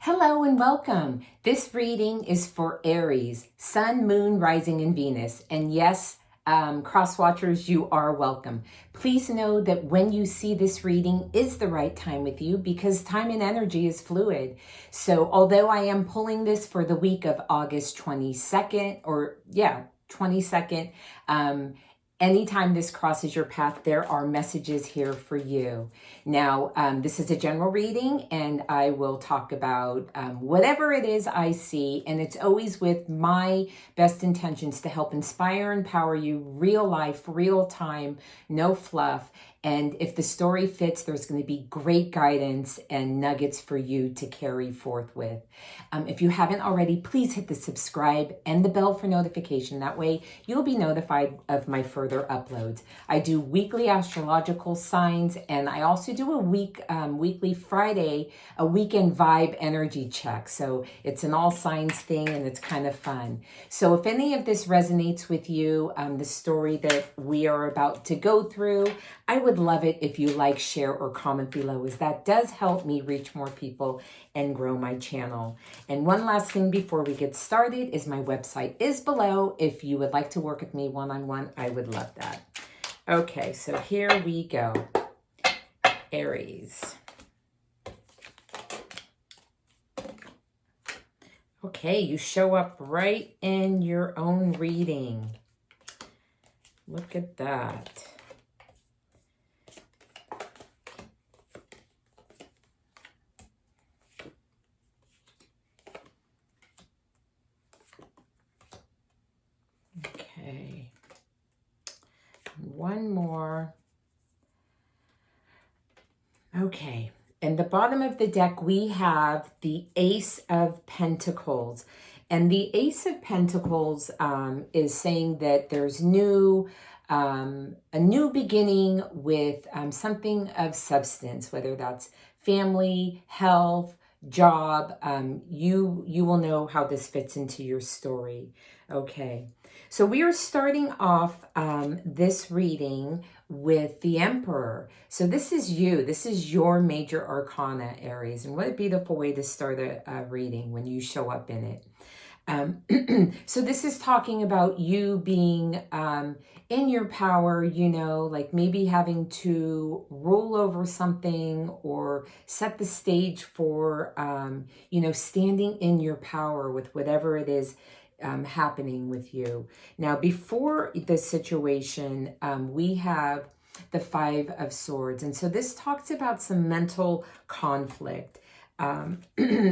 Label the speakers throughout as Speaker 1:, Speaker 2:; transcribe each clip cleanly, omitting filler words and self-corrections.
Speaker 1: Hello and welcome. This reading is for Aries, Sun, Moon, Rising, and Venus. And yes, cross-watchers, you are welcome. Please know that when you see this reading is the right time with you because time and energy is fluid. So although I am pulling this for the week of August 22nd, 22nd, anytime this crosses your path, there are messages here for you. Now, this is a general reading, and I will talk about whatever it is I see, and it's always with my best intentions to help inspire, empower you, real life, real time, no fluff. And if the story fits, there's going to be great guidance and nuggets for you to carry forth with. If you haven't already, please hit the subscribe and the bell for notification. That way you'll be notified of my further uploads. I do weekly astrological signs, and I also do a weekly Friday, a weekend vibe energy check. So it's an all signs thing, and it's kind of fun. So if any of this resonates with you, the story that we are about to go through, I would love it if you like, share, or comment below, as that does help me reach more people and grow my channel. And one last thing before we get started is my website is below. If you would like to work with me one-on-one, I would love that. Okay, so here we go. Aries. Okay, you show up right in your own reading. Look at that. Okay, one more. Okay, in the bottom of the deck, we have the Ace of Pentacles. And the Ace of Pentacles is saying that there's a new beginning with something of substance, whether that's family, health, job. You will know how this fits into your story. Okay, so we are starting off this reading with the Emperor. So this is you. This is your major arcana, Aries. And what a beautiful way to start a reading when you show up in it. So this is talking about you being in your power, you know, like maybe having to rule over something or set the stage for, you know, standing in your power with whatever it is happening with you. Now, before this situation, we have the Five of Swords. And so this talks about some mental conflict,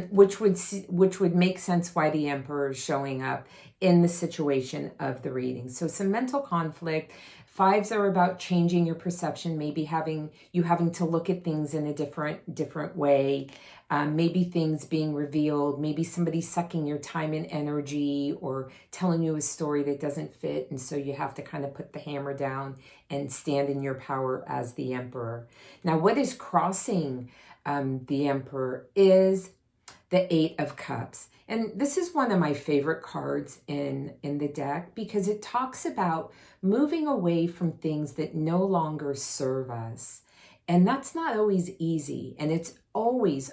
Speaker 1: which would make sense why the Emperor is showing up in the situation of the reading. So some mental conflict. Fives are about changing your perception, maybe having to look at things in a different way, maybe things being revealed, maybe somebody sucking your time and energy or telling you a story that doesn't fit, and so you have to kind of put the hammer down and stand in your power as the Emperor. Now, what is crossing the Emperor is the Eight of Cups. And this is one of my favorite cards in the deck because it talks about moving away from things that no longer serve us. And that's not always easy. And it's always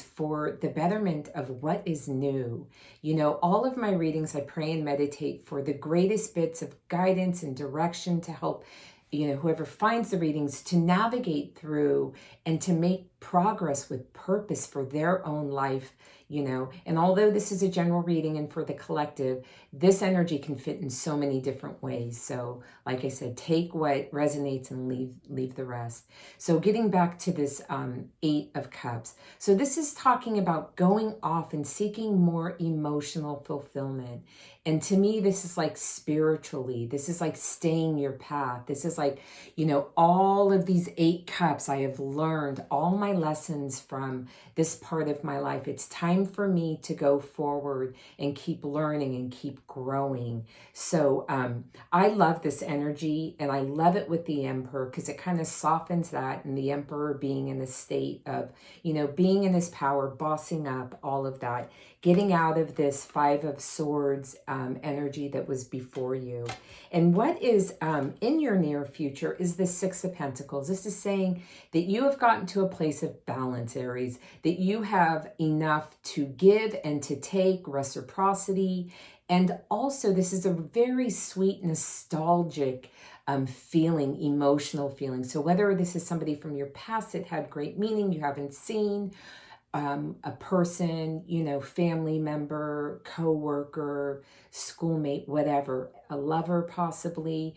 Speaker 1: for the betterment of what is new. You know, all of my readings, I pray and meditate for the greatest bits of guidance and direction to help, you know, whoever finds the readings to navigate through and to make progress with purpose for their own life, you know. And although this is a general reading and for the collective, this energy can fit in so many different ways. So like I said, take what resonates and leave the rest. So getting back to this Eight of Cups. So this is talking about going off and seeking more emotional fulfillment. And to me, this is like spiritually, this is like staying your path. This is like, you know, all of these 8 cups I have learned all my my lessons from this part of my life. It's time for me to go forward and keep learning and keep growing. So I love this energy, and I love it with the Emperor because it kind of softens that, and the Emperor being in a state of, being in his power, bossing up, all of that, getting out of this Five of Swords energy that was before you. And what is in your near future is the Six of Pentacles. This is saying that you have gotten to a place of balance, Aries, that you have enough to give and to take, reciprocity. And also, this is a very sweet, nostalgic feeling, emotional feeling. So whether this is somebody from your past that had great meaning you haven't seen, a person, family member, co-worker, schoolmate, whatever, a lover possibly,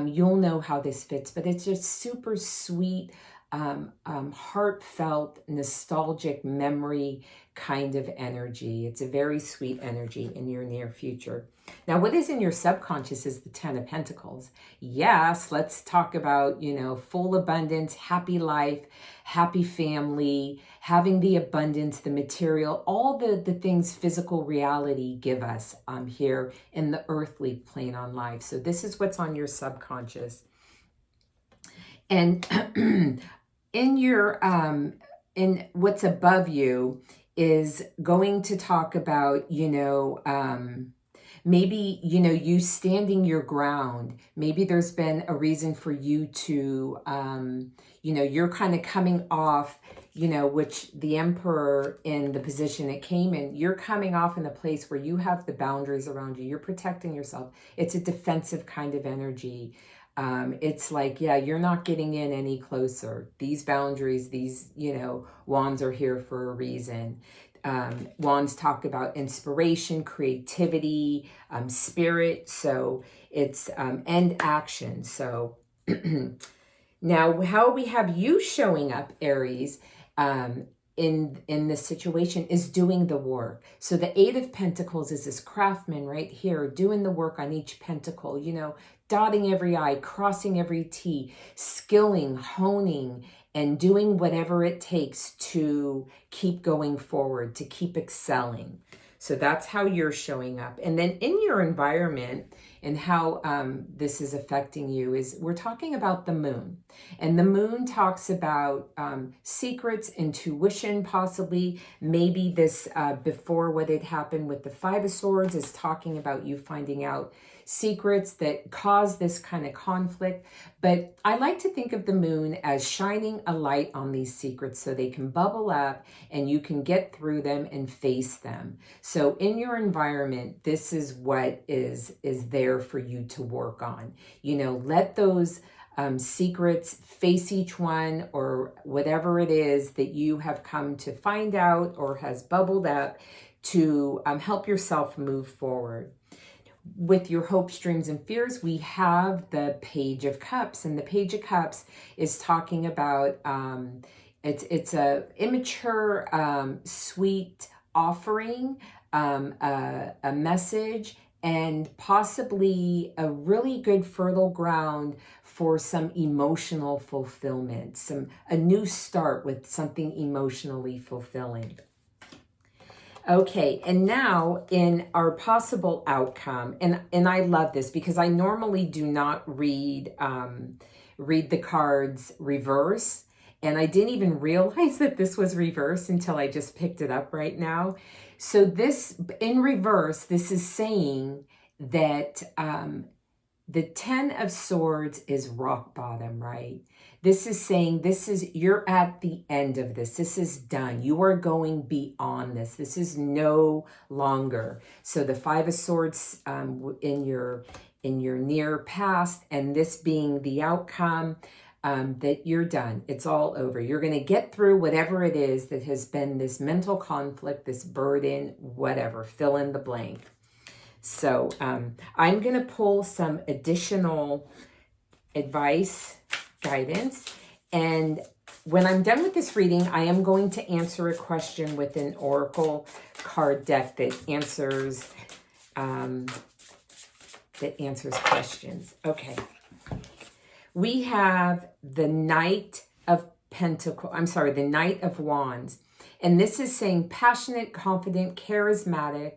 Speaker 1: you'll know how this fits, but it's just super sweet, heartfelt, nostalgic memory kind of energy. It's a very sweet energy in your near future. Now, what is in your subconscious is the Ten of Pentacles. Yes, let's talk about, full abundance, happy life, happy family, having the abundance, the material, all the things physical reality give us here in the earthly plane on life. So this is what's on your subconscious. And in your in what's above you is going to talk about, maybe, you standing your ground. Maybe there's been a reason for you to, you're kind of coming off, which the Emperor in the position it came in, you're coming off in a place where you have the boundaries around you. You're protecting yourself. It's a defensive kind of energy. It's like, yeah, you're not getting in any closer. These boundaries, these, wands are here for a reason. Wands talk about inspiration, creativity, spirit. So it's, and action. So now how we have you showing up, Aries, in this situation is doing the work. So the Eight of Pentacles is this craftsman right here doing the work on each pentacle, dotting every I, crossing every T, skilling, honing, and doing whatever it takes to keep going forward, to keep excelling. So that's how you're showing up. And then in your environment and how this is affecting you is we're talking about the moon. And the moon talks about secrets, intuition, possibly. Maybe this, before what had happened with the Five of Swords, is talking about you finding out secrets that cause this kind of conflict. But I like to think of the moon as shining a light on these secrets so they can bubble up and you can get through them and face them. So in your environment, this is what is there for you to work on. Let those secrets, face each one, or whatever it is that you have come to find out or has bubbled up to help yourself move forward. With your hopes, dreams, and fears, we have the Page of Cups, and the Page of Cups is talking about it's a immature, sweet offering, a message, and possibly a really good fertile ground for some emotional fulfillment, a new start with something emotionally fulfilling. Okay, and now in our possible outcome, and I love this because I normally do not read the cards reverse, and I didn't even realize that this was reverse until I just picked it up right now. So this, in reverse, this is saying that the Ten of Swords is rock bottom, right? This is saying you're at the end of this. This is done. You are going beyond this. This is no longer. So the Five of Swords in your near past, and this being the outcome, that you're done. It's all over. You're going to get through whatever it is that has been this mental conflict, this burden, whatever, fill in the blank. So I'm going to pull some additional advice, guidance, and when I'm done with this reading, I am going to answer a question with an oracle card deck that answers questions. Okay. We have the Knight of the Knight of Wands. And this is saying passionate, confident, charismatic,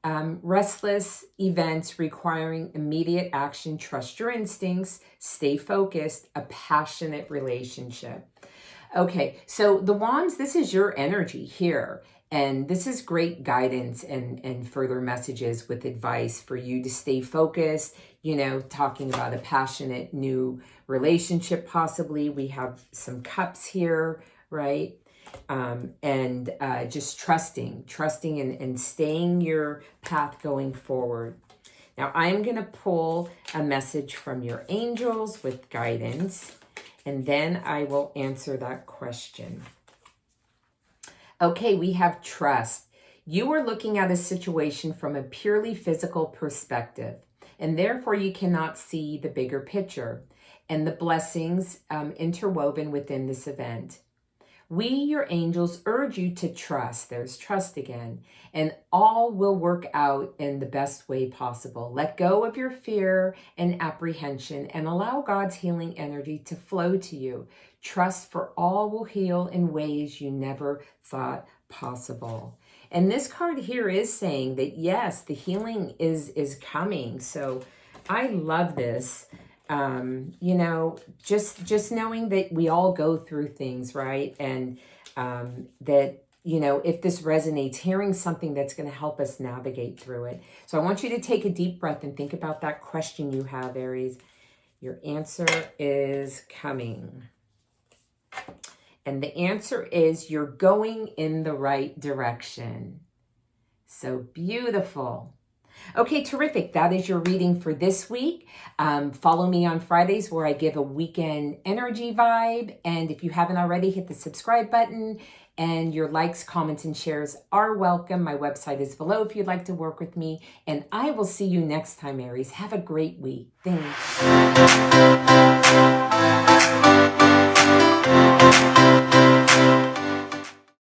Speaker 1: restless events requiring immediate action, trust your instincts, stay focused, a passionate relationship. Okay, so the wands, this is your energy here. And this is great guidance and further messages with advice for you to stay focused, talking about a passionate new relationship possibly. We have some cups here, right? And just trusting and staying your path going forward. Now, I'm going to pull a message from your angels with guidance, and then I will answer that question. Okay, we have trust. You are looking at a situation from a purely physical perspective, and therefore you cannot see the bigger picture and the blessings interwoven within this event. We, your angels, urge you to trust. There's trust again. And all will work out in the best way possible. Let go of your fear and apprehension and allow God's healing energy to flow to you. Trust, for all will heal in ways you never thought possible. And this card here is saying that, yes, the healing is coming. So I love this. Just knowing that we all go through things, right? And that, if this resonates, hearing something that's going to help us navigate through it. So I want you to take a deep breath and think about that question you have, Aries. Your answer is coming. And the answer is you're going in the right direction. So beautiful. Okay, terrific. That is your reading for this week. Follow me on Fridays where I give a weekend energy vibe. And if you haven't already, hit the subscribe button. And your likes, comments, and shares are welcome. My website is below if you'd like to work with me. And I will see you next time, Aries. Have a great week. Thanks.